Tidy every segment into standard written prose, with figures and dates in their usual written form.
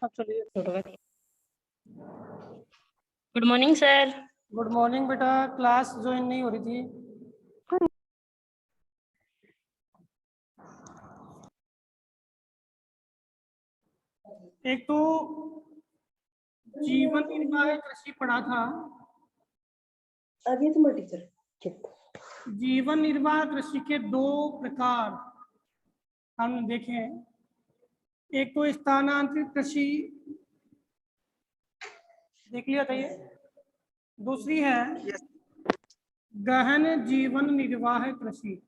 चलिए। Good morning sir. Good morning बेटा, class join नहीं हो रही थी। एक तो जीवन निर्वाह कृषि पढ़ा था। अभी तुम्हारा टीचर जीवन निर्वाह कृषि के दो प्रकार हम देखें। एक तो स्थानांतरित कृषि देख लिया था ये। दूसरी है गहन जीवन निर्वाह कृषि।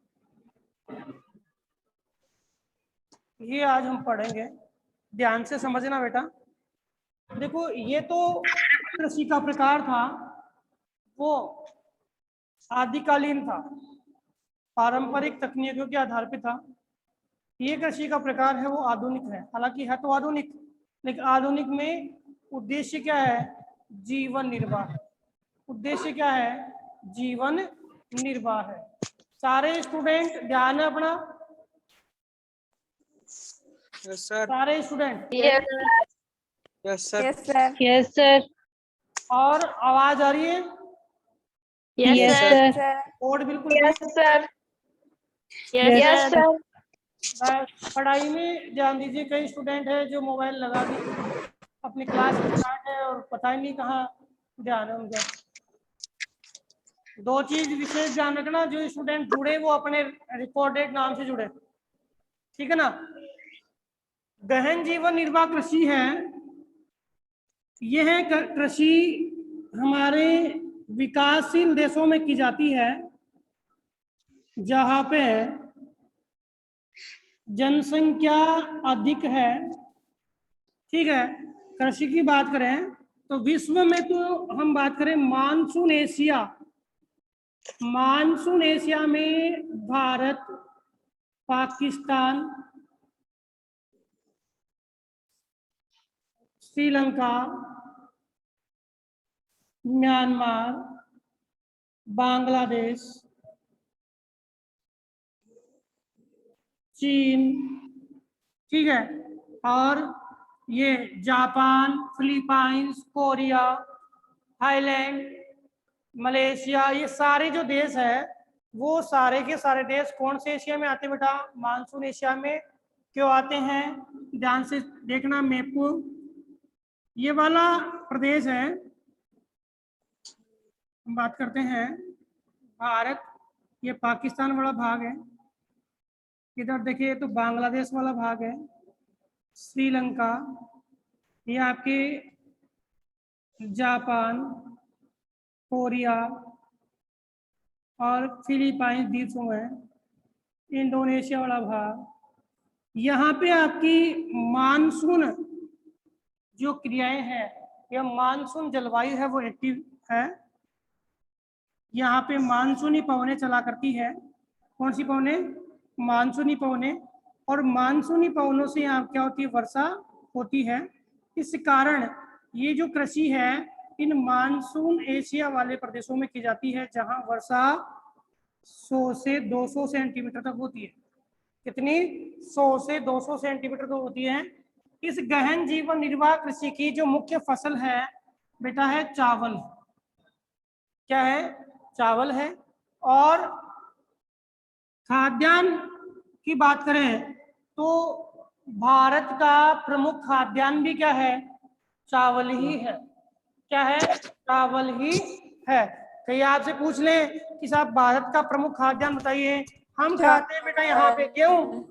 ये आज हम पढ़ेंगे, ध्यान से समझना बेटा। देखो, ये तो कृषि का प्रकार था, वो आदिकालीन था, पारंपरिक तकनीकों के आधार पे था। ये कृषि का प्रकार है वो आधुनिक है, हालांकि है तो आधुनिक, लेकिन आधुनिक में उद्देश्य क्या है? जीवन निर्वाह। उद्देश्य क्या है? जीवन निर्वाह है। सारे स्टूडेंट ध्यान है अपना? Yes sir. सारे student? Yes sir. Yes sir. और आवाज आ रही है? Yes sir. कोड बिल्कुल यस सर। Yes sir. पढ़ाई में ध्यान दीजिए। कई स्टूडेंट है जो मोबाइल लगा दी, अपनी क्लास स्टार्ट है और पता ही नहीं कहाँ ध्यान है उनका। दो चीज विशेष ध्यान रखना, जो स्टूडेंट जुड़े वो अपने रिकॉर्डेड नाम से जुड़े, ठीक है ना। गहन जीवन निर्वाह कृषि है, यह कृषि हमारे विकासशील देशों में की जाती है जहाँ पे जनसंख्या अधिक है, ठीक है। कृषि की बात करें तो विश्व में तो हम बात करें मानसून एशिया, मानसून एशिया में भारत, पाकिस्तान, श्रीलंका, म्यांमार, बांग्लादेश, चीन, ठीक है, और ये Japan, Philippines, Korea, Thailand, Malaysia, ये सारे जो देश है वो सारे के सारे देश कौन से एशिया में आते हैं बेटा? मानसून एशिया में। क्यों आते हैं? ध्यान से देखना मैप को। ये वाला प्रदेश है, हम बात करते हैं भारत, ये पाकिस्तान वाला भाग है। इधर देखिए तो बांग्लादेश वाला भाग है, श्रीलंका, ये आपके जापान, कोरिया और फिलीपाइंस द्वीपों है, इंडोनेशिया वाला भाग। यहाँ पे आपकी मानसून जो क्रियाएं हैं, यह मानसून जलवायु है वो एक्टिव है। यहाँ पे मानसूनी पवनें चला करती है। कौन सी पवनें? मानसूनी पवनें। और मानसूनी पवनों से यहाँ क्या होती है? वर्षा होती है। इस कारण ये जो कृषि है इन मानसून एशिया वाले प्रदेशों में की जाती है, जहाँ वर्षा 100 से 200 सेंटीमीटर तक होती है। कितनी? 100 से 200 सेंटीमीटर तक होती है। इस गहन जीवन निर्वाह कृषि की जो मुख्य फसल है बेटा है चावल। क्या है? चावल है। और खाद्यान्न की बात करें तो भारत का प्रमुख खाद्यान्न भी क्या है? चावल ही है। क्या है? चावल ही है। कहीं आपसे पूछ ले कि साहब भारत का प्रमुख खाद्यान्न बताइए, हम खाते हैं बेटा यहाँ पे गेहूं।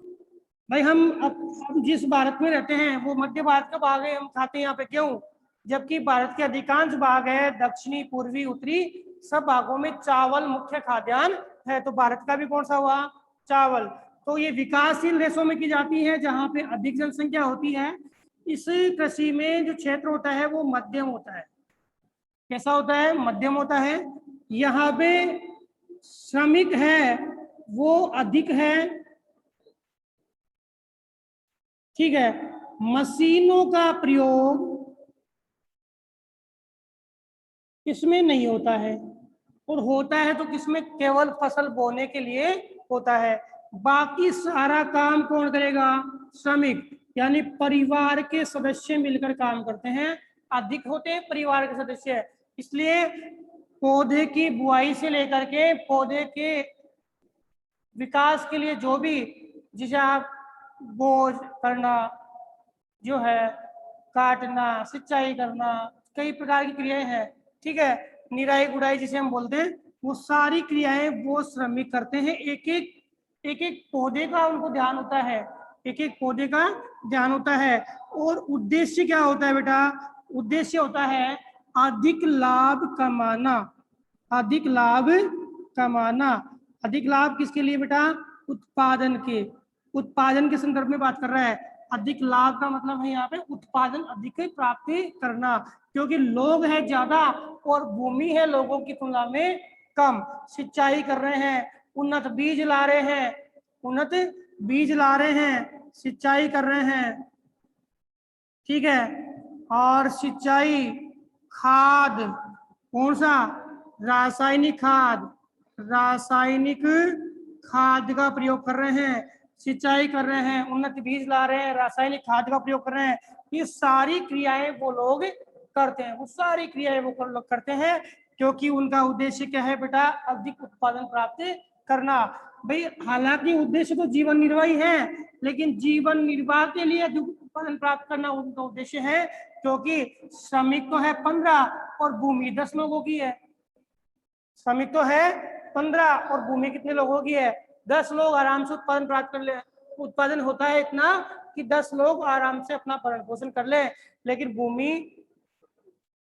भाई हम जिस भारत में रहते हैं वो मध्य भारत का भाग है, हम खाते हैं यहाँ पे गेहूं। जबकि भारत के अधिकांश भाग है, दक्षिणी, पूर्वी, उत्तरी, सब भागों में चावल मुख्य खाद्यान्न है। तो भारत का भी कौन सा हुआ? चावल। तो ये विकासशील देशों में की जाती है जहाँ पे अधिक जनसंख्या होती है। इस कृषि में जो क्षेत्र होता है वो मध्यम होता है। कैसा होता है? मध्यम होता है। यहाँ पे श्रमिक है वो अधिक है, ठीक है। मशीनों का प्रयोग इसमें नहीं होता है, और होता है तो किसमें? केवल फसल बोने के लिए होता है। बाकी सारा काम कौन करेगा? श्रमिक। यानी परिवार के सदस्य मिलकर काम करते हैं, अधिक होते हैं परिवार के सदस्य। इसलिए पौधे की बुआई से लेकर के पौधे के विकास के लिए जो भी, जिसे आप बोझ करना जो है, काटना, सिंचाई करना, कई प्रकार की क्रियाएं हैं, ठीक है, निराई गुड़ाई जिसे हम बोलते हैं, वो सारी क्रियाएं वो श्रमिक करते हैं। एक एक पौधे का उनको ध्यान होता है, एक एक पौधे का ध्यान होता है। और उद्देश्य क्या होता है बेटा? उद्देश्य होता है अधिक लाभ कमाना, अधिक लाभ कमाना। अधिक लाभ किसके लिए बेटा? उत्पादन के, उत्पादन के संदर्भ में बात कर रहा है। अधिक लाभ का मतलब है यहाँ पे उत्पादन अधिक प्राप्ति करना, क्योंकि लोग हैं ज्यादा और भूमि है लोगों की तुलना में कम। सिंचाई कर रहे हैं, उन्नत बीज ला रहे हैं, उन्नत बीज ला रहे हैं, सिंचाई कर रहे हैं, ठीक है। और सिंचाई, खाद, कौन सा? रासायनिक खाद, रासायनिक खाद का प्रयोग कर रहे हैं, सिंचाई कर रहे हैं, उन्नत बीज ला रहे हैं, रासायनिक खाद का प्रयोग कर रहे हैं। ये सारी क्रियाएं वो लोग करते हैं, वो सारी क्रियाएं वो लोग करते हैं, क्योंकि उनका उद्देश्य क्या है बेटा? अधिक उत्पादन प्राप्त करना। भाई हालांकि उद्देश्य तो जीवन निर्वाह ही है, लेकिन जीवन निर्वाह के लिए अधिक उत्पादन प्राप्त करना उनका उद्देश्य है, क्योंकि श्रमिक तो है 15 और भूमि 10 लोगों की है। श्रमिक तो है 15 और भूमि कितने लोगों की है? 10 लोग आराम से उत्पादन प्राप्त कर ले। उत्पादन होता है इतना कि 10 लोग आराम से अपना भरण पोषण कर ले, लेकिन भूमि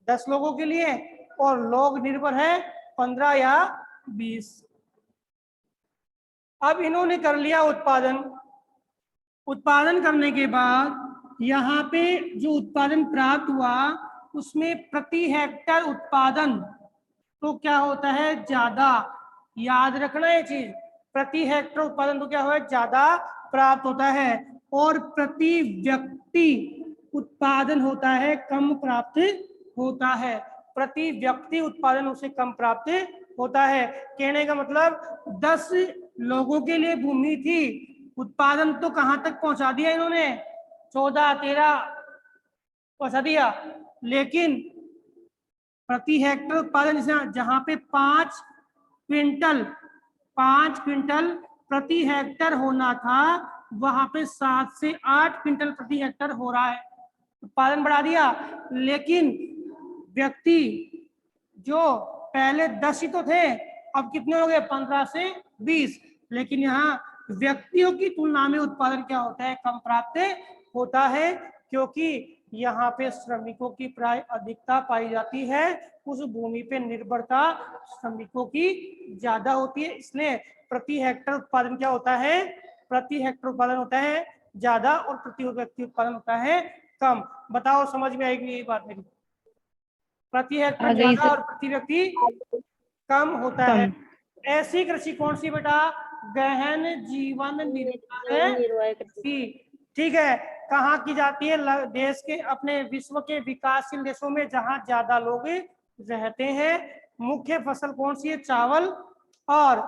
10 लोगों के लिए और लोग निर्भर है 15 या 20। अब इन्होंने कर लिया उत्पादन। उत्पादन करने के बाद यहाँ पे जो उत्पादन प्राप्त हुआ उसमें प्रति हेक्टर उत्पादन तो क्या होता है? ज्यादा। याद रखना ये चीज, प्रति हेक्टर उत्पादन तो क्या हुआ? ज्यादा प्राप्त होता है। और प्रति व्यक्ति उत्पादन होता है कम प्राप्त होता है। प्रति व्यक्ति उत्पादन उसे कम प्राप्त होता है। कहने का मतलब 10 लोगों के लिए भूमि थी, उत्पादन तो कहां तक पहुंचा दिया इन्होंने? 14-13 पहुंचा दिया, लेकिन प्रति हेक्टर उत्पादन जहां पे 5 क्विंटल प्रति हेक्टर होना था, वहां पे 7 से 8 क्विंटल प्रति हेक्टर हो रहा है। उत्पादन बढ़ा दिया, लेकिन व्यक्ति जो पहले 10 ही तो थे, अब कितने हो गए? 15 से 20। लेकिन यहाँ व्यक्तियों की तुलना में उत्पादन क्या होता है? कम प्राप्त होता है, क्योंकि यहाँ पे श्रमिकों की प्राय अधिकता पाई जाती है। उस भूमि पे निर्भरता श्रमिकों की ज्यादा होती है, इसलिए प्रति हेक्टर उत्पादन क्या होता है? प्रति हेक्टर उत्पादन होता है ज्यादा और प्रति व्यक्ति उत्पादन होता है कम। बताओ समझ में आएगी ये बात मेरी? प्रति हेक्टर ज्यादा और प्रति व्यक्ति कम होता है। ऐसी कृषि कौन सी बेटा? गहन जीवन निर्वाह कृषि, ठीक है। कहाँ की जाती है? देश के, अपने विश्व के विकासशील देशों में जहाँ ज्यादा लोग रहते हैं। मुख्य फसल कौन सी है? चावल। और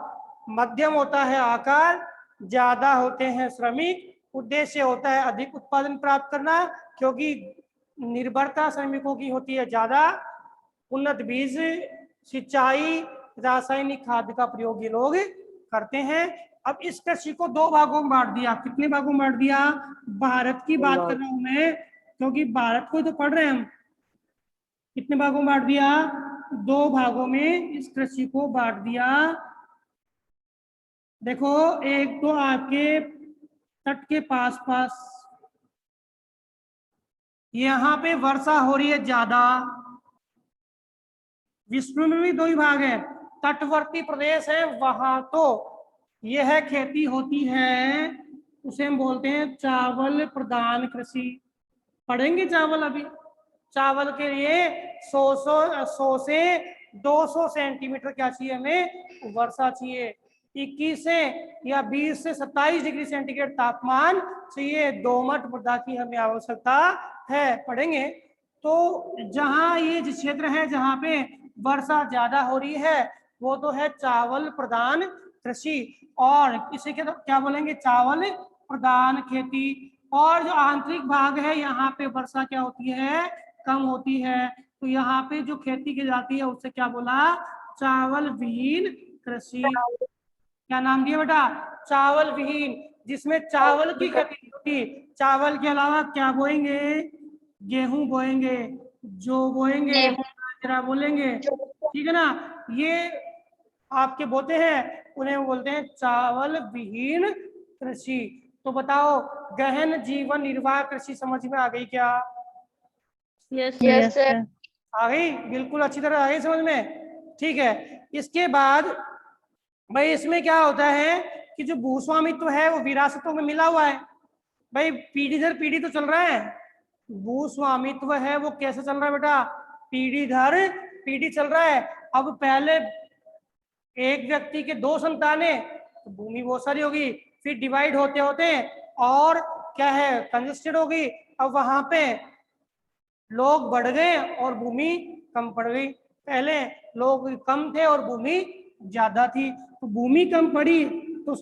मध्यम होता है आकार, ज्यादा होते हैं श्रमिक। उद्देश्य होता है अधिक उत्पादन प्राप्त करना, क्योंकि निर्भरता श्रमिकों की होती है ज्यादा। उन्नत बीज, सिंचाई, रासायनिक खाद का प्रयोग ये लोग करते हैं। अब इस कृषि को 2 भागों में बांट दिया। कितने भागों में बांट दिया? भारत की बात कर रहा हूं मैं, क्योंकि भारत को तो पढ़ रहे हैं हम। कितने भागों में बांट दिया? 2 भागों में इस कृषि को बांट दिया। देखो, एक तो आपके तट के पास यहाँ पे वर्षा हो रही है ज्यादा। विश्व में भी 2 ही भाग है। तटवर्ती प्रदेश है, वहां तो यह खेती होती है, उसे हम बोलते हैं चावल प्रधान कृषि। पढ़ेंगे चावल अभी। चावल के लिए 100 से 200 सेंटीमीटर क्या चाहिए? हमें वर्षा चाहिए। 21 से या 20 से 27 डिग्री सेंटीग्रेड तापमान चाहिए। दोमट मृदा की हमें आवश्यकता है। पढ़ेंगे। तो जहाँ ये क्षेत्र है जहाँ पे वर्षा ज्यादा हो रही है, वो तो है चावल प्रधान कृषि। और इसे क्या बोलेंगे? चावल प्रधान खेती। और जो आंतरिक भाग है यहाँ पे वर्षा क्या होती है, कम होती है। तो यहाँ पे जो खेती की जाती है उससे क्या बोला, चावल विहीन कृषि। क्या नाम दिया बेटा, चावल विहीन, जिसमें चावल की खेती नहीं होती। चावल के अलावा क्या बोएंगे, गेहूं बोएंगे, जो बोएंगे, बाजरा बोलेंगे, ठीक है ना। ये आपके बोते हैं उन्हें बोलते हैं चावल विहीन कृषि। तो बताओ, गहन जीवन निर्वाह कृषि समझ में आ गई क्या? Yes, Yes, sir. sir. आ गई, बिल्कुल अच्छी तरह आ गई समझ में। ठीक है, इसके बाद भाई इसमें क्या होता है कि जो भूस्वामित्व है वो विरासतों में मिला हुआ है। भाई पीढ़ी दर पीढ़ी तो चल रहा है। भूस्वामित्व है वो कैसे चल रहा है बेटा, पीढ़ी दर पीढ़ी चल रहा है। अब पहले एक व्यक्ति के 2 संतानें तो भूमि बहुत सारी होगी, फिर डिवाइड होते होते और क्या है, कंजस्टेड होगी। अब वहां पे लोग बढ़ गए और भूमि कम पड़ गई। पहले लोग कम थे और भूमि ज्यादा थी, तो भूमि कम पड़ी तो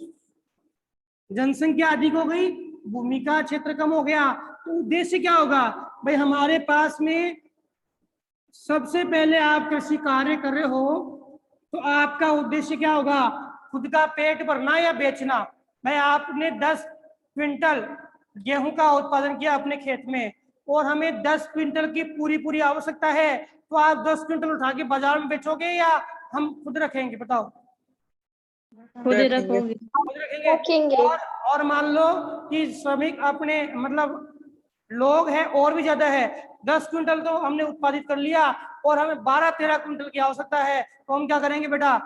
जनसंख्या अधिक हो गई, भूमि का क्षेत्र कम हो गया। तो उद्देश्य क्या होगा भाई, हमारे पास में सबसे पहले आप कृषि कार्य कर रहे हो तो आपका उद्देश्य क्या होगा, खुद का पेट भरना या बेचना। भाई आपने 10 क्विंटल गेहूं का उत्पादन किया अपने खेत में और हमें 10 क्विंटल की पूरी पूरी आवश्यकता है, तो आप 10 क्विंटल उठा के बाजार में बेचोगे या हम खुद रखेंगे, बताओ? खुद ही रखेंगे। रखोगे। खुद रखेंगे। रखेंगे। और मान लो कि श्रमिक अपने मतलब लोग हैं और भी ज्यादा है, 10 क्विंटल तो हमने उत्पादित कर लिया और हमें 12-13 क्विंटल की आवश्यकता है, तो हम क्या करेंगे बेटा,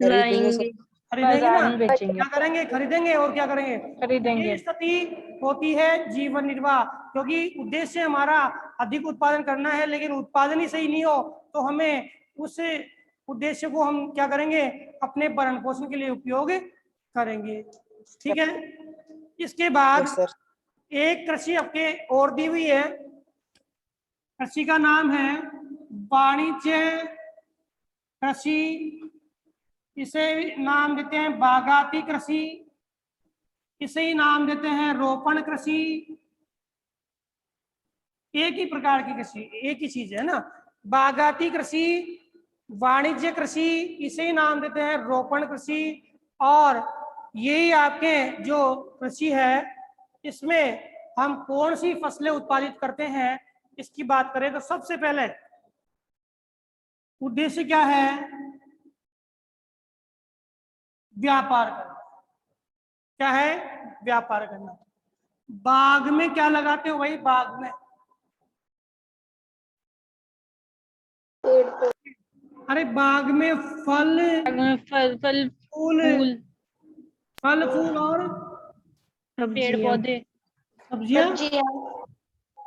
खरीदेंगे सर। लाएंगे, खरीदेंगे ना। बाजार में बेचेंगे, क्या करेंगे, खरीदेंगे और क्या करेंगे, खरीदेंगे। ये स्थिति होती है जीवन निर्वाह। क्योंकि उद्देश्य हमारा अधिक उत्पादन करना है, लेकिन उत्पादन ही सही नहीं हो तो हमें उस उद्देश्य को हम क्या करेंगे, अपने भरण पोषण के लिए उपयोग करेंगे। ठीक है, इसके बाद यस सर। एक कृषि आपके और दी हुई है, कृषि का नाम है वाणिज्य कृषि, इसे नाम देते हैं बागाती कृषि, इसे ही नाम देते हैं रोपण कृषि। एक ही प्रकार की कृषि, एक ही चीज है ना, बागाती कृषि, वाणिज्य कृषि, इसे ही नाम देते हैं रोपण कृषि। और यही आपके जो कृषि है इसमें हम कौन सी फसलें उत्पादित करते हैं, इसकी बात करें तो सबसे पहले उद्देश्य क्या है, व्यापार करना। क्या है, व्यापार करना। बाग में क्या लगाते हो भाई, बाग में, अरे बाग में फल फल फल फूल, फूल, फल फूल और पेड़ पौधे। सब्जियां,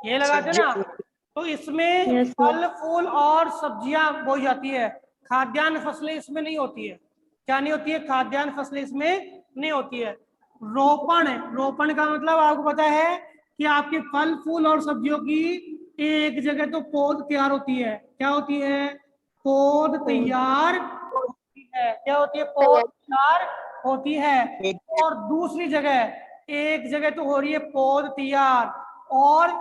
ये लगाते ना। तो इसमें Yes, sir. फल फूल और सब्जियां बोई जाती है, खाद्यान्न फसलें इसमें नहीं होती है। क्या नहीं होती है, खाद्यान्न फसलें इसमें नहीं होती है। रोपण, रोपण का मतलब आपको पता है कि आपके फल फूल और सब्जियों की एक जगह तो पौध तैयार होती है। क्या होती है, पौध तैयार होती है। क्या होती है, पौध तैयार होती है। और दूसरी जगह, एक जगह तो हो रही है पौध तैयार और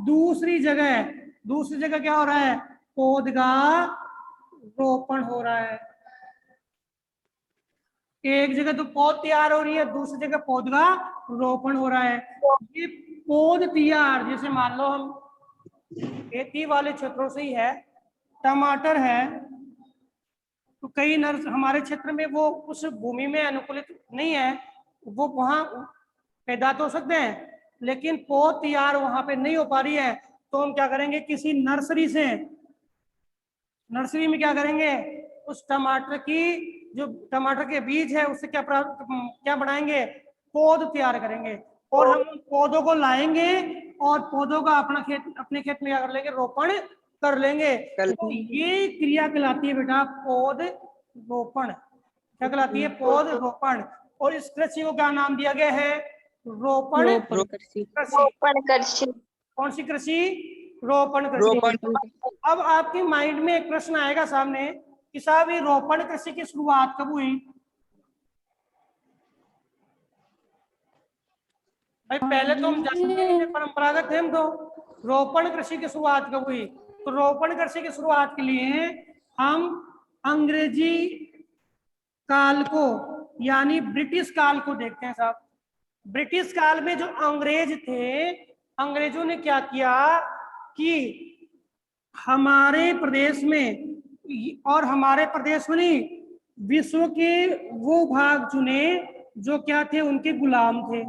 दूसरी जगह क्या हो रहा है, पौध का रोपण हो रहा है। एक जगह तो पौध तैयार हो रही है, दूसरी जगह पौध का रोपण हो रहा है। ये पौध तैयार, जैसे मान लो हम खेती वाले क्षेत्रों से ही है, टमाटर है तो कई नर्स हमारे क्षेत्र में वो उस भूमि में अनुकूलित नहीं है, वो वहां पैदा तो हो सकते हैं लेकिन पौध तैयार वहां पे नहीं हो पा रही है, तो हम क्या करेंगे, किसी नर्सरी से, नर्सरी में क्या करेंगे, उस टमाटर की जो टमाटर के बीज है उससे क्या बनाएंगे, पौध तैयार करेंगे और हम उन पौधों को लाएंगे और पौधों का अपने खेत में क्या कर लेंगे, रोपण कर लेंगे। तो ये क्रिया कहलाती है बेटा पौध रोपण। क्या कहलाती है, पौध रोपण। और इस कृषि को क्या नाम दिया गया है, रोपण रोपण कृषि। कृषि। कौन सी कृषि, रोपण कृषि। अब आपके माइंड में एक प्रश्न आएगा सामने कि साहब ये रोपण कृषि की शुरुआत कब हुई, भाई पहले तो हम जानते ही थे, परंपरागत थे हम तो। रोपण कृषि की शुरुआत कब हुई? तो रोपण कृषि की शुरुआत के लिए हम अंग्रेजी काल को यानी ब्रिटिश काल को देखते हैं साहब। ब्रिटिश काल में जो अंग्रेज थे, अंग्रेजों ने क्या किया कि हमारे प्रदेश में, और हमारे प्रदेश में नहीं, विश्व के वो भाग चुने जो क्या थे, उनके गुलाम थे।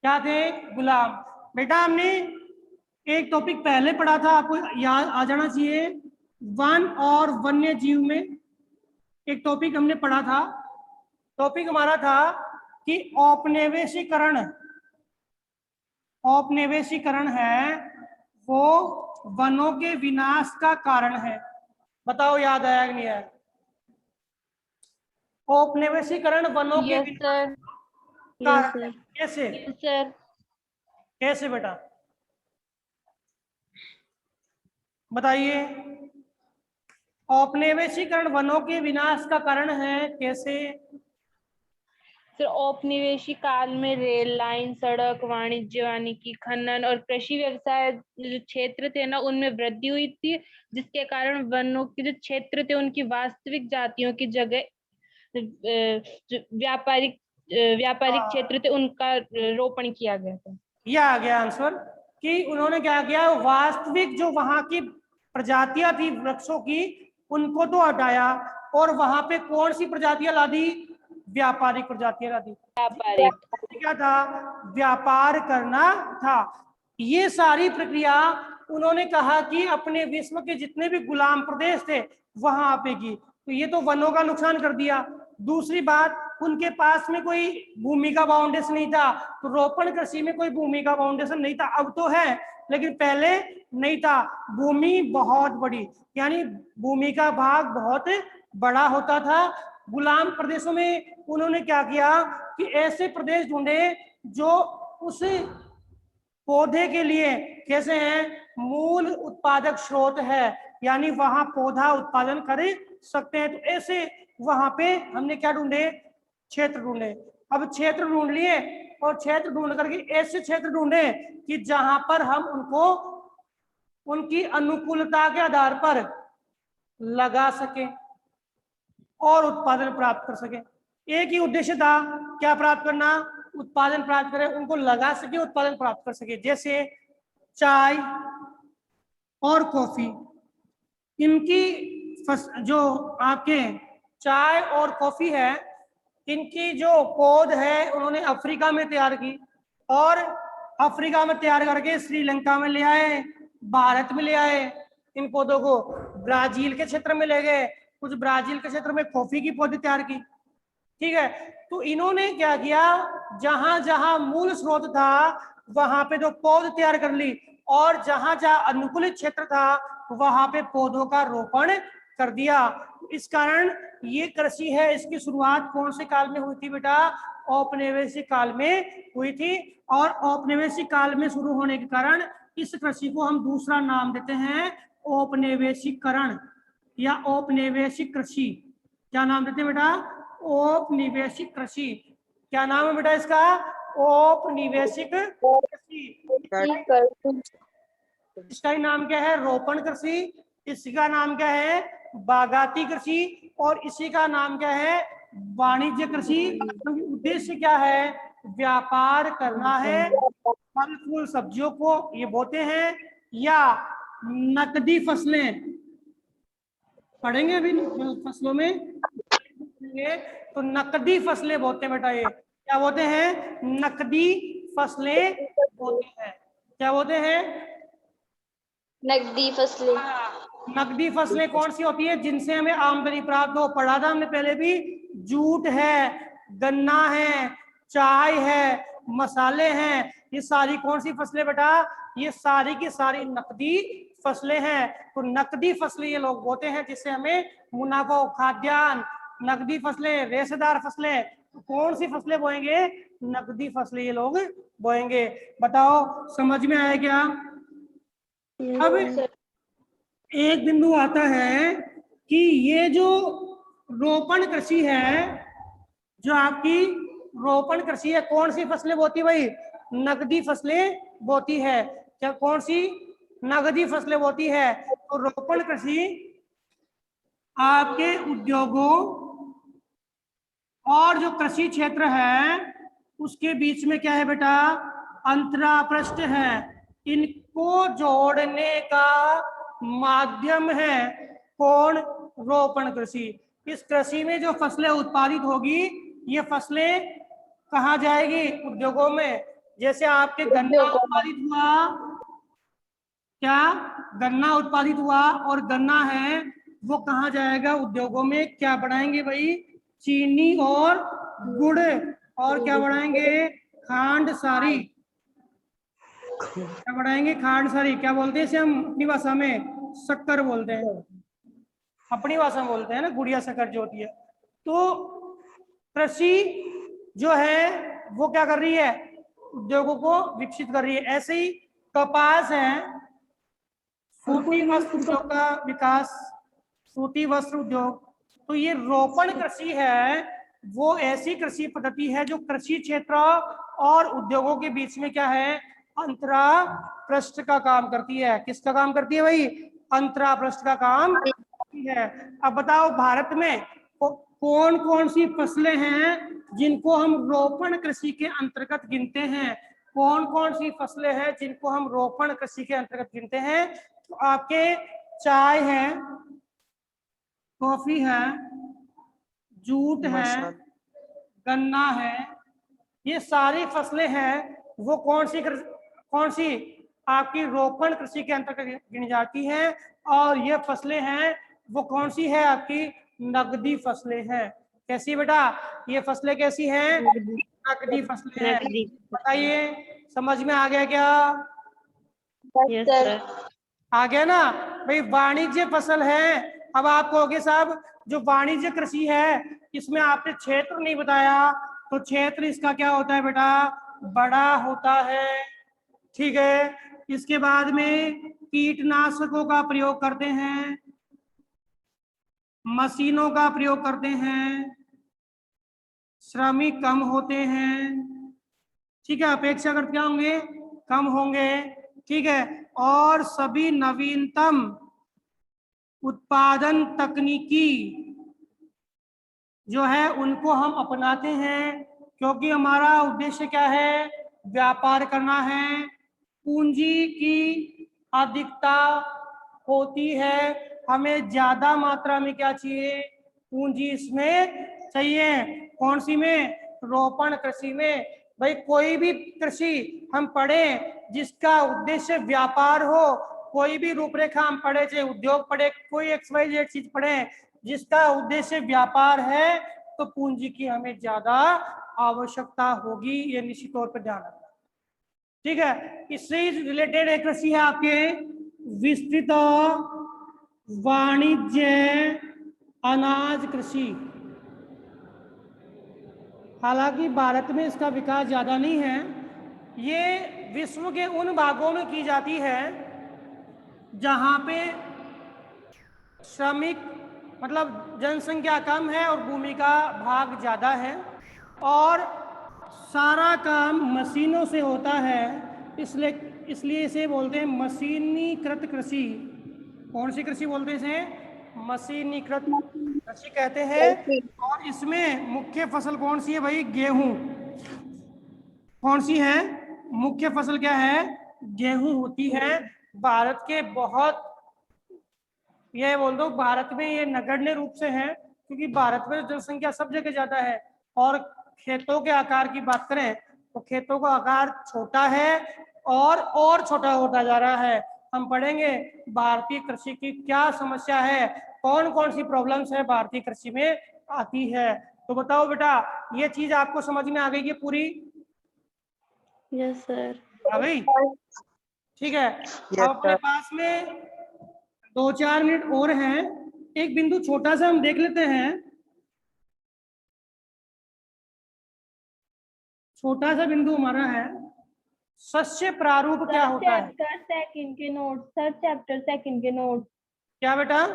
क्या थे? गुलाम। बेटा हमने एक टॉपिक पहले पढ़ा था, आपको याद आ जाना चाहिए। वन और वन्य जीव में एक टॉपिक हमने पढ़ा था। टॉपिक हमारा था कि औपनिवेशीकरण, औपनिवेशीकरण है वो वनों के विनाश का कारण है। बताओ याद आया कि नहीं आया? औपनिवेशीकरण वनों के यस विनाश सर, का यस कारण है। सर, कैसे? Yes sir. कैसे बेटा बताइए? औपनिवेशीकरण वनों के विनाश का कारण है, कैसे? सर औपनिवेशिक काल में रेल लाइन, सड़क, वाणिज्य, वानिकी, खनन और कृषि व्यवसाय जो क्षेत्र थे ना, उनमें वृद्धि हुई थी, जिसके कारण वनों के जो क्षेत्र थे उनकी वास्तविक जातियों की जगह जो व्यापारिक क्षेत्र थे उनका रोपण किया गया था। ये आ गया आंसर कि उन्होंने क्या किया, वास्तविक जो वहां की प्रजातियां थी वृक्षों की, उनको तो हटाया, और वहां पे कौन सी प्रजातियां ला दी? व्यापारिक प्रजातियां ला दी। व्यापारिक। क्या था? व्यापार करना था। ये सारी प्रक्रिया उन्होंने कहा कि अपने विश्व के जितने भी गुलाम प्रदेश थे वहां पे की। तो ये तो वनों का नुकसान कर दिया। दूसरी बात, उनके पास में कोई भूमि का बाउंडेशन नहीं था, तो रोपण कृषि में कोई भूमि का बाउंडेशन नहीं था। अब तो है, लेकिन पहले नहीं था। भूमि बहुत बड़ी, यानी भूमि का भाग बहुत बड़ा होता था। गुलाम प्रदेशों में उन्होंने क्या किया कि ऐसे प्रदेश ढूंढे जो उस पौधे के लिए कैसे हैं, मूल उत्पादक स्रोत है, यानी वहां पौधा उत्पादन कर सकते हैं। तो ऐसे वहां पे हमने क्या ढूंढे? क्षेत्र ढूंढे। अब क्षेत्र ढूंढ लिए, और क्षेत्र ढूंढ करके ऐसे क्षेत्र ढूंढे कि जहां पर हम उनको उनकी अनुकूलता के आधार पर लगा सके और उत्पादन प्राप्त कर सके। एक ही उद्देश्य था, क्या प्राप्त करना? उत्पादन प्राप्त करें, उनको लगा सके, उत्पादन प्राप्त कर सके। जैसे चाय और कॉफी, इनकी जो आपके चाय और कॉफी है, इनकी जो पौध है उन्होंने अफ्रीका में तैयार की, और अफ्रीका में तैयार करके श्रीलंका में ले आए, भारत में ले आए। इन पौधों को ब्राजील के क्षेत्र में ले गए, कुछ ब्राजील के क्षेत्र में कॉफी की पौधे तैयार की। ठीक है, तो इन्होंने क्या किया, जहां जहां मूल स्रोत था वहां पे जो पौध तैयार कर ली, और जहां जहां अनुकूलित क्षेत्र था वहां पे पौधों का रोपण कर दिया। इस कारण ये कृषि है, इसकी शुरुआत कौन से काल में हुई थी बेटा? औपनिवेशिक काल में हुई थी। और औपनिवेशिक काल में शुरू होने के कारण इस कृषि को हम दूसरा नाम देते हैं औपनिवेशीकरण या औपनिवेशिक कृषि। क्या नाम देते हैं बेटा? औपनिवेशिक कृषि। क्या नाम है बेटा इसका? औपनिवेशिक कृषि। इसका ही नाम क्या है? रोपण कृषि। इसका नाम क्या है? बागाती कृषि। और इसी का नाम क्या है? वाणिज्य कृषि। उद्देश्य क्या है? व्यापार करना है। फल फूल सब्जियों को ये बोते हैं, या नकदी फसलें पढ़ेंगे अभी फसलों में, तो नकदी फसलें बोते हैं बेटा। ये क्या बोते हैं? नकदी फसलें बोते हैं। क्या बोते हैं? नकदी फसलें। नकदी फसलें कौन सी होती है जिनसे हमें आमदनी प्राप्त हो? पढ़ा था हमने पहले भी। जूट है, गन्ना है, चाय है, मसाले हैं। ये सारी कौन सी फसलें बेटा? ये सारी की सारी नकदी फसलें हैं। तो नकदी फसलें ये लोग बोते हैं जिससे हमें मुनाफा हो। खाद्यान्न, नकदी फसलें, रेशेदार फसलें। तो कौन सी फसलें बोएंगे? नकदी फसलें ये लोग बोएंगे। बताओ समझ में आया क्या? अब एक बिंदु आता है कि ये जो रोपण कृषि है, जो आपकी रोपण कृषि है। कौन सी फसलें बोती है भाई? नकदी फसलें बोती है। क्या कौन सी? नकदी फसलें बोती है। तो रोपण कृषि आपके उद्योगों और जो कृषि क्षेत्र है उसके बीच में क्या है बेटा? अंतरापृष्ठ है। इनको जोड़ने का माध्यम है कौन? रोपण कृषि। इस कृषि में जो फसलें उत्पादित होगी ये फसलें कहाँ जाएगी? उद्योगों में। जैसे आपके गन्ना उत्पादित हुआ, क्या गन्ना उत्पादित हुआ और गन्ना है वो कहाँ जाएगा? उद्योगों में। क्या बढ़ाएंगे भाई? चीनी और गुड़। और क्या बढ़ाएंगे? खांड सारी। क्या बढ़ाएंगे? खांड सारी। क्या बोलते हैं इसे हम अपनी भाषा में? शक्कर बोलते हैं। अपनी भाषा में बोलते हैं ना, गुड़िया शक्कर जो होती है। तो कृषि जो है वो क्या कर रही है? उद्योगों को विकसित कर रही है। ऐसे ही कपास है, सूती वस्त्र उद्योग का विकास, सूती वस्त्र उद्योग। तो ये रोपण कृषि है, वो ऐसी कृषि पद्धति है जो कृषि क्षेत्र और उद्योगों के बीच में क्या है? अंतरापृष्ठ का काम करती है। किसका काम करती है भाई? अंतरापृष्ठ का काम करती है। अब बताओ भारत में कौन कौन सी फसलें हैं जिनको हम रोपण कृषि के अंतर्गत गिनते हैं? कौन कौन सी फसलें हैं जिनको हम रोपण कृषि के अंतर्गत गिनते हैं? तो आपके चाय है, कॉफी है, जूट है, मसाला, गन्ना है, ये सारी फसलें हैं। वो कौन सी आपकी रोपण कृषि के अंतर्गत गिनी जाती हैं। और ये फसलें हैं वो कौन सी है? आपकी नकदी फसलें हैं। कैसी बेटा? ये फसलें कैसी हैं? नकदी फसलें हैं। नकदी। बताइए, समझ में आ गया क्या? Yes sir. आ गया ना भाई? वाणिज्य फसल है। अब आप कहोगे साहब जो वाणिज्य कृषि है इसमें आपने क्षेत्र नहीं बताया। तो क्षेत्र इसका क्या होता है बेटा? बड़ा होता है। ठीक है। इसके बाद में कीटनाशकों का प्रयोग करते हैं, मशीनों का प्रयोग करते हैं, श्रमिक कम होते हैं। ठीक है। अपेक्षाकृत क्या होंगे? कम होंगे। ठीक है। और सभी नवीनतम उत्पादन तकनीकी जो है उनको हम अपनाते हैं, क्योंकि हमारा उद्देश्य क्या है? व्यापार करना है। पूंजी की अधिकता होती है, हमें ज्यादा मात्रा में क्या चाहिए? पूंजी इसमें चाहिए। कौन सी में? रोपण कृषि में। भाई कोई भी कृषि हम पढ़े जिसका उद्देश्य व्यापार हो, कोई भी रूपरेखा हम पढ़े, चाहे उद्योग पढ़े, कोई XYZ चीज पढ़े जिसका उद्देश्य व्यापार है, तो पूंजी की हमें ज्यादा आवश्यकता होगी। ये निश्चित तौर पर ध्यान रखना। ठीक है। इससे रिलेटेड एक कृषि है आपके विस्तृत वाणिज्य अनाज कृषि। हालांकि भारत में इसका विकास ज्यादा नहीं है। ये विश्व के उन भागों में की जाती है जहां पे श्रमिक मतलब जनसंख्या कम है और भूमि का भाग ज्यादा है और सारा काम मशीनों से होता है। इसलिए इसे बोलते हैं मशीनीकृत कृषि। कौन सी कृषि बोलते हैं इसे? मशीनीकृत कृषि कहते हैं। और इसमें मुख्य फसल कौन सी है भाई? गेहूं। कौन सी है? मुख्य फसल क्या है? गेहूं होती है। भारत के बहुत, ये बोल दो भारत में ये नगण्य रूप से है, क्योंकि भारत में जनसंख्या सब जगह ज्यादा है। और खेतों के आकार की बात करें तो खेतों का आकार छोटा है और छोटा होता जा रहा है। हम पढ़ेंगे भारतीय कृषि की क्या समस्या है, कौन कौन सी प्रॉब्लम्स है भारतीय कृषि में आती है। तो बताओ बेटा, ये चीज आपको समझ में आ गई है पूरी? Yes sir. आ गई? ठीक है। अब yes अपने sir, पास में 2-4 मिनट और हैं। एक बिंदु छोटा सा हम देख लेते हैं। छोटा सा बिंदु हमारा है, शस्य प्रारूप क्या होता है? चैप्टर सेकंड के नोट सर, चैप्टर सेकंड के नोट, क्या बेटा?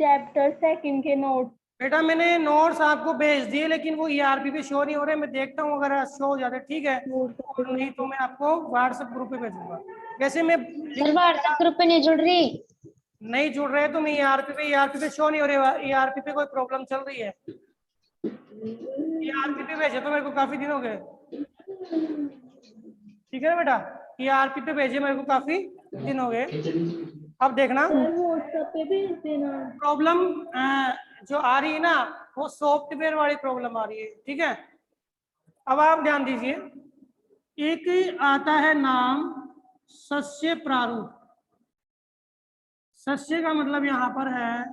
चैप्टर सेकंड के नोट। बेटा मैंने नोट्स आपको भेज दिए, लेकिन वो ईआरपी पे शो नहीं हो रहे। मैं देखता हूँ अगर शो हो जाते ठीक है, और नहीं तो मैं आपको व्हाट्सएप ग्रुप पे भेजूंगा। वैसे मैं सर व्हाट्सएप ग्रुप पे नहीं जुड़ रही। नहीं जुड़ रहे तो मैं ईआरपी पे शो नहीं हो रहे। ईआरपी पे कोई प्रॉब्लम चल रही है। ईआरपी पे भेजे तो मेरे को काफी दिन हो गए। ठीक है ना बेटा, ईआरपी पे भेजे मेरे को काफी दिन हो गए। अब देखना व्हाट्सएप पे भेज देना। प्रॉब्लम जो आ रही है ना, वो सॉफ्टवेयर वाली प्रॉब्लम आ रही है। ठीक है, अब आप ध्यान दीजिए। एक आता है नाम सस्य प्रारूप। सस्य का मतलब यहां पर है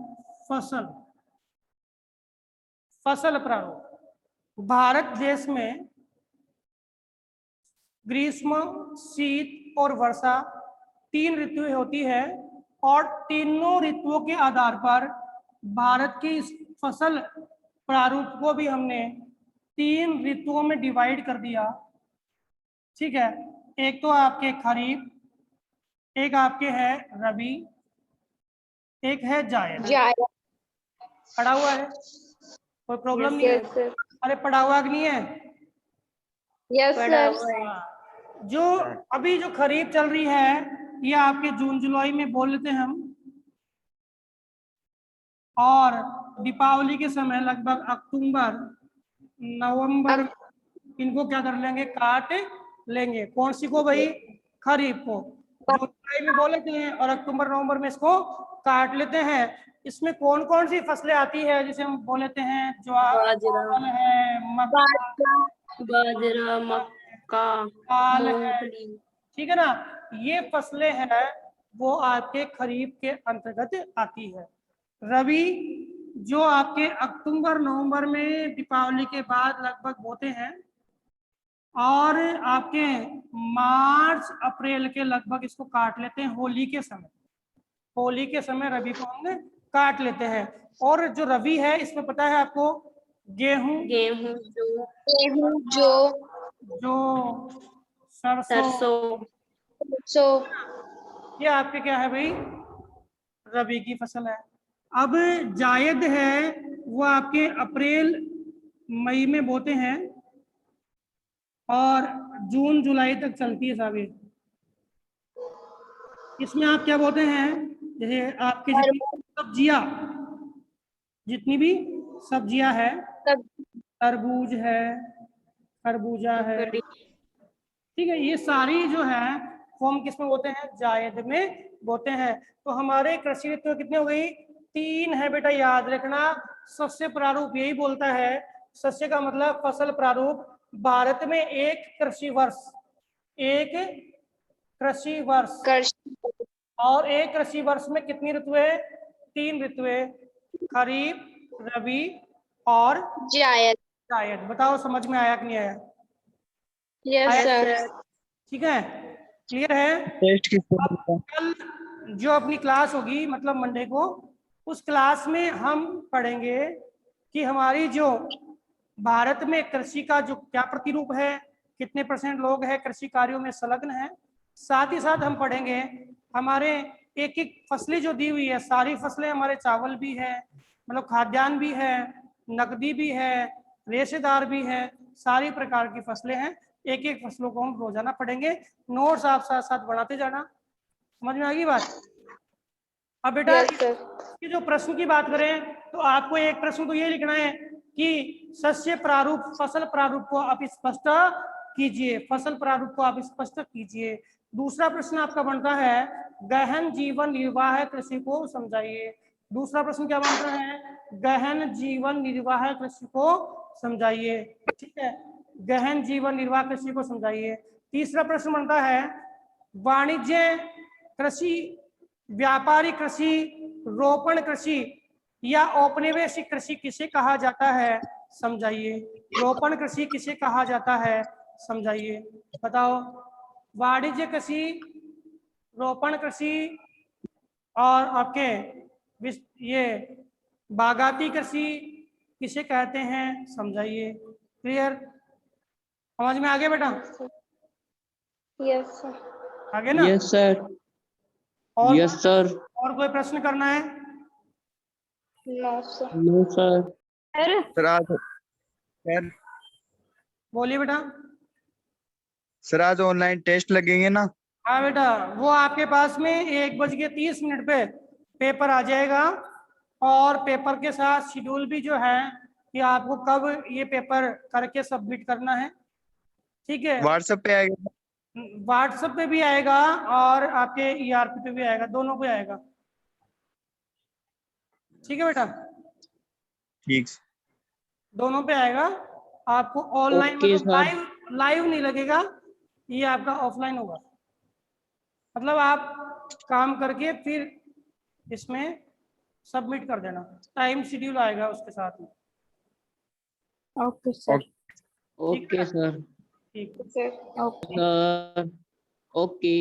फसल। फसल प्रारूप भारत देश में ग्रीष्म, शीत और वर्षा 3 ऋतुएं होती है, और तीनों ऋतुओं के आधार पर भारत की इस फसल प्रारूप को भी हमने 3 ऋतुओं में डिवाइड कर दिया। ठीक है, एक तो आपके खरीफ, एक आपके है रबी, एक है जायद। पढ़ा हुआ है, कोई प्रॉब्लम नहीं है? सर। अरे पढ़ा हुआ कि नहीं है? Yes sir. हाँ। जो अभी जो खरीफ चल रही है ये आपके जून जुलाई में बोल लेते हैं हम, और दीपावली के समय लगभग अक्टूबर नवंबर इनको क्या कर लेंगे, काट लेंगे। कौन सी को भाई? खरीफ को। जून जुलाई में बोल लेते हैं और अक्टूबर नवंबर में इसको काट लेते हैं। इसमें कौन कौन सी फसलें आती है जिसे हम बोल लेते हैं? ज्वार है, मक्का, बाजरा, मक्का, दाल है। मूंगफली। ठीक है ना, ये फसलें हैं वो आपके खरीफ के अंतर्गत आती है। रबी जो आपके अक्टूबर नवंबर में दीपावली के बाद लगभग बोते हैं, और आपके मार्च अप्रैल के लगभग इसको काट लेते हैं होली के समय। होली के समय रबी को हम काट लेते हैं। और जो रबी है इसमें पता है आपको, गेहूं, जो जो सरसों, ये आपके क्या है भाई? रबी की फसल है। अब जायद है वो आपके अप्रैल मई में बोते हैं और जून जुलाई तक चलती है साबिर। इसमें आप क्या बोते हैं? जैसे आपकी जितनी भी सब्जियां है, तरबूज है, खरबूजा है, ठीक है, ये सारी जो है वो हम किस में बोते हैं? जायद में बोते हैं। तो हमारे कृषि ऋतु कितने हो गई? 3 है बेटा, याद रखना। सस्य प्रारूप यही बोलता है, सस्य का मतलब फसल प्रारूप। भारत में एक कृषि वर्ष और एक कृषि वर्ष में कितनी ऋतुएं? 3 ऋतुएं, खरीफ, रबी और जायद। बताओ समझ में आया कि नहीं आया? Yes sir. ठीक है, क्लियर है? कल जो अपनी क्लास होगी मतलब मंडे को, उस क्लास में हम पढ़ेंगे कि हमारी जो भारत में कृषि का जो क्या प्रतिरूप है, कितने % लोग हैं कृषि कार्यों में संलग्न है। साथ ही साथ हम पढ़ेंगे हमारे एक एक फसलें जो दी हुई है, सारी फसलें हमारे चावल भी है, मतलब खाद्यान्न भी है, नकदी भी है, रेशेदार भी है, सारी प्रकार की फसलें हैं। एक एक फसलों को हम रोजाना पढ़ेंगे। नोट्स आप साथ साथ बढ़ाते जाना। समझ में आ गई बात? अब बेटा इसके जो प्रश्न की बात करें तो आपको एक प्रश्न तो ये लिखना है कि सस्य प्रारूप फसल प्रारूप को आप स्पष्ट कीजिए। फसल प्रारूप को आप स्पष्ट कीजिए। दूसरा प्रश्न आपका बनता है गहन जीवन निर्वाह कृषि को समझाइए। दूसरा प्रश्न क्या बनता है? गहन जीवन निर्वाह कृषि को समझाइए। ठीक है, गहन जीवन निर्वाह कृषि को समझाइए। तीसरा प्रश्न बनता है वाणिज्य कृषि, व्यापारिक कृषि, रोपण कृषि या औपनिवेशिक कृषि किसे कहा जाता है? समझाइए। रोपण कृषि किसे कहा जाता है? समझाइए। बताओ, वाणिज्य कृषि, रोपण कृषि और आपके ये बागाती कृषि किसे कहते हैं? समझाइए। क्लियर? समझ में आ गया बेटा? यस आगे ना? Yes sir. और यस सर। और कोई प्रश्न करना है? No sir. No sir. Sir sir आज सर बोलिए बेटा। सर आज ऑनलाइन टेस्ट लगेंगे ना? हाँ बेटा, वो आपके पास में 1:30 पे पेपर आ जाएगा, और पेपर के साथ शेड्यूल भी जो है कि आपको कब ये पेपर करके सबमिट करना है। ठीक है, व्हाट्सएप पे आएगा? व्हाट्सएप पे भी आएगा और आपके ERP पे भी आएगा, दोनों पे आएगा। ठीक है बेटा, ठीक। दोनों पे आएगा। आपको ऑनलाइन ओके मतलब सर। लाइव नहीं लगेगा, ये आपका ऑफलाइन होगा। मतलब आप काम करके फिर इसमें सबमिट कर देना, टाइम शेड्यूल आएगा उसके साथ में। Okay sir. Okay sir. ठीक। Sir okay. Sir okay.